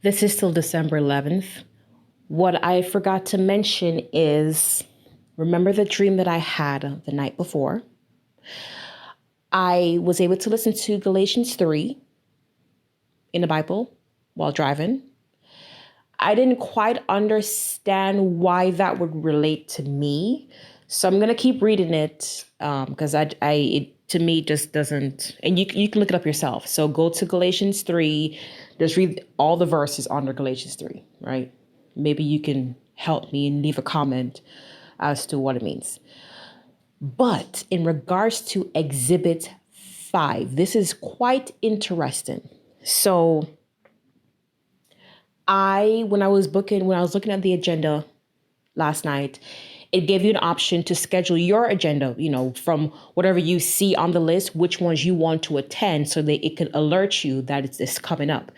This is still December 11th. What I forgot to mention is remember the dream that I had the night before. I was able to listen to Galatians 3 in the Bible while driving. I didn't quite understand why that would relate to me. So I'm going to keep reading it because it to me just doesn't, and you can look it up yourself. So go to Galatians 3, just read all the verses under Galatians 3, right? Maybe you can help me and leave a comment as to what it means. But in regards to Exhibit 5, this is quite interesting. So when I was looking at the agenda last night, it gave you an option to schedule your agenda, from whatever you see on the list, which ones you want to attend so that it could alert you that it's coming up.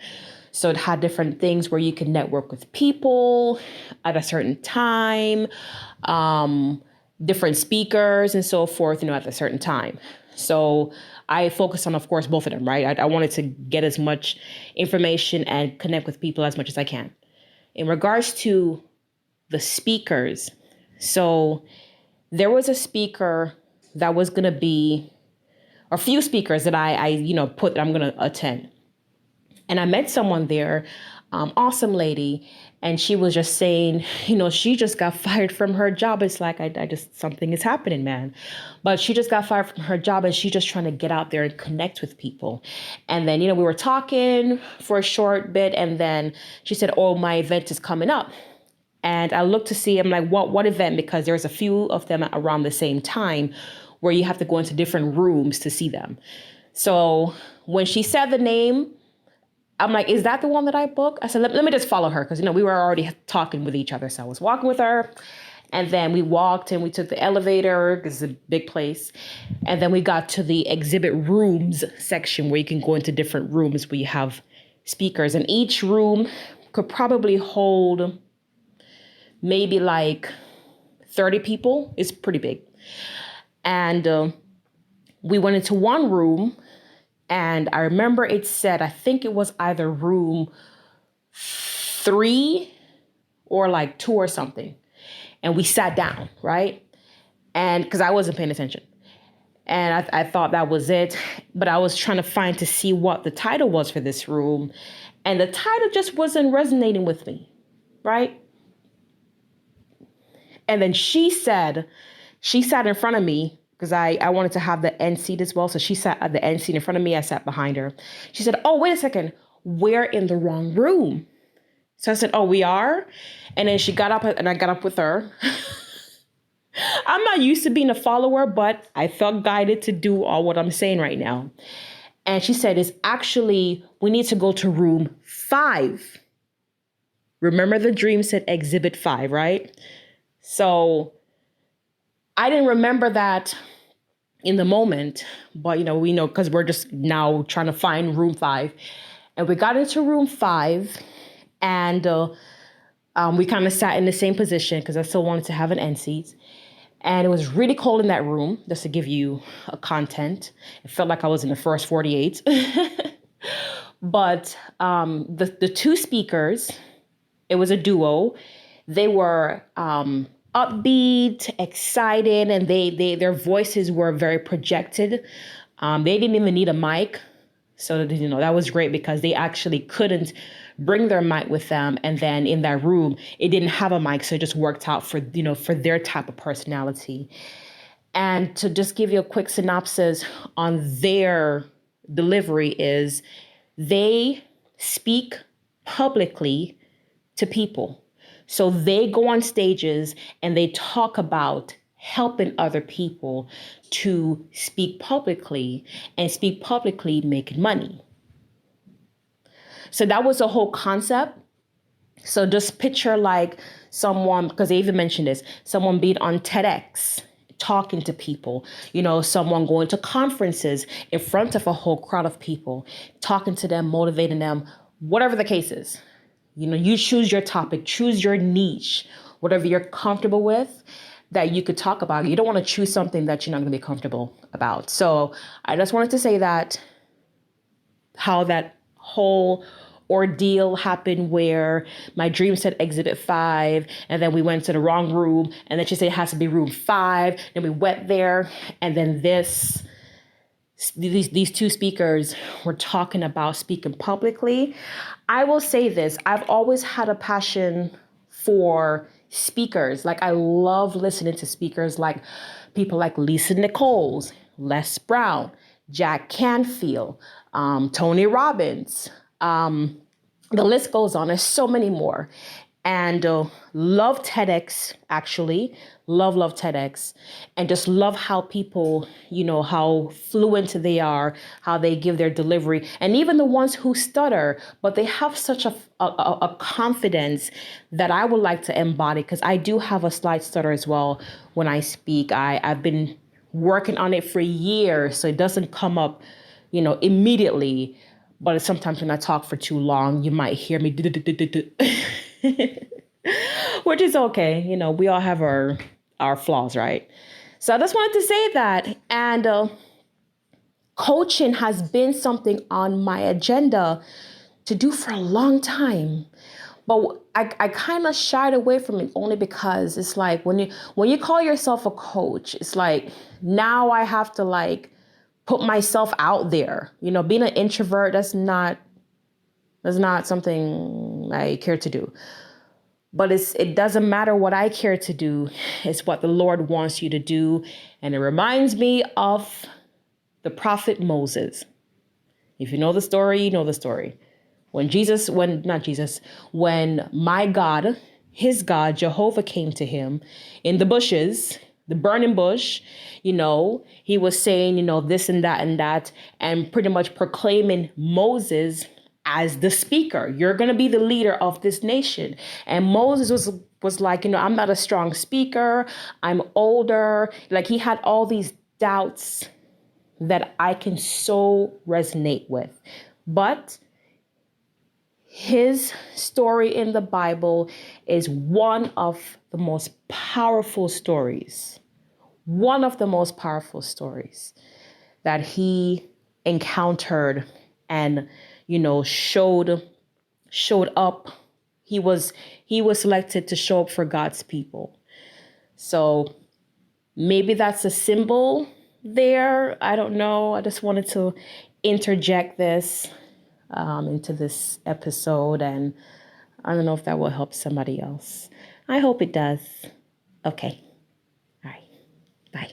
So it had different things where you can network with people at a certain time, different speakers and so forth, at a certain time. So I focused on, of course, both of them, right? I wanted to get as much information and connect with people as much as I can. In regards to the speakers, so there was a speaker that was going to be, a few speakers that I put that I'm going to attend. And I met someone there, awesome lady, and she was just saying, she just got fired from her job. It's like, something is happening, man. But she just got fired from her job and she's just trying to get out there and connect with people. And then, we were talking for a short bit and then she said, oh, my event is coming up. And I looked to see, I'm like, what event? Because there's a few of them around the same time where you have to go into different rooms to see them. So when she said the name, I'm like, is that the one that I booked? I said, let me just follow her. Because, we were already talking with each other. So I was walking with her. And then we walked and we took the elevator because it's a big place. And then we got to the exhibit rooms section where you can go into different rooms where you have speakers. And each room could probably hold maybe like 30 people. It's pretty big. And we went into one room. And I remember it said, I think it was either room 3 or like 2 or something. And we sat down, right? And because I wasn't paying attention. And I thought that was it. But I was trying to see what the title was for this room. And the title just wasn't resonating with me, right? And then she sat in front of me because I wanted to have the end seat as well. So she sat at the end seat in front of me. I sat behind her. She said, oh, wait a second. We're in the wrong room. So I said, oh, we are? And then she got up and I got up with her. I'm not used to being a follower, but I felt guided to do all what I'm saying right now. And she said, it's actually, we need to go to room 5. Remember the dream said exhibit 5, right? So I didn't remember that in the moment, but we know because we're just now trying to find room 5. And we got into room 5 and we kind of sat in the same position because I still wanted to have an end seat. And it was really cold in that room, just to give you a content. It felt like I was in the first 48. But the 2 speakers, it was a duo. They were upbeat, excited, and their voices were very projected. They didn't even need a mic. So, that was great because they actually couldn't bring their mic with them. And then in that room, it didn't have a mic. So it just worked out for their type of personality. And to just give you a quick synopsis on their delivery is they speak publicly to people. So they go on stages and they talk about helping other people to speak publicly and speak publicly making money. So that was the whole concept. So just picture like someone, because they even mentioned this, someone being on TEDx, talking to people, someone going to conferences in front of a whole crowd of people, talking to them, motivating them, whatever the case is. You choose your topic, choose your niche, whatever you're comfortable with that you could talk about. You don't want to choose something that you're not going to be comfortable about. So I just wanted to say that how that whole ordeal happened where my dream said exhibit 5, and then we went to the wrong room, and then she said it has to be room 5, and we went there, and then these two speakers were talking about speaking publicly. I will say this, I've always had a passion for speakers. Like, I love listening to speakers, like people like Lisa Nichols, Les Brown, Jack Canfield, Tony Robbins. The list goes on. There's so many more. And love TEDx, actually. Love TEDx. And just love how people, how fluent they are, how they give their delivery. And even the ones who stutter, but they have such a confidence that I would like to embody, because I do have a slight stutter as well when I speak. I've been working on it for years, so it doesn't come up, immediately. But sometimes when I talk for too long, you might hear me, which is okay. We all have our flaws, right? So I just wanted to say that. And coaching has been something on my agenda to do for a long time. But I kind of shied away from it only because it's like when you call yourself a coach, it's like now I have to put myself out there. Being an introvert, that's not something I care to do. But it doesn't matter what I care to do. It's what the Lord wants you to do. And it reminds me of the prophet Moses. If you know the story, you know the story. When my God, his God, Jehovah, came to him in the bushes, the burning bush, he was saying, this and that, and pretty much proclaiming Moses as the speaker. You're going to be the leader of this nation. And Moses was like, I'm not a strong speaker. I'm older. Like, he had all these doubts that I can so resonate with. But his story in the Bible is one of the most powerful stories. One of the most powerful stories that he encountered and, showed up. He was selected to show up for God's people. So maybe that's a symbol there. I don't know. I just wanted to interject this into this episode, and I don't know if that will help somebody else. I hope it does. Okay. All right. Bye.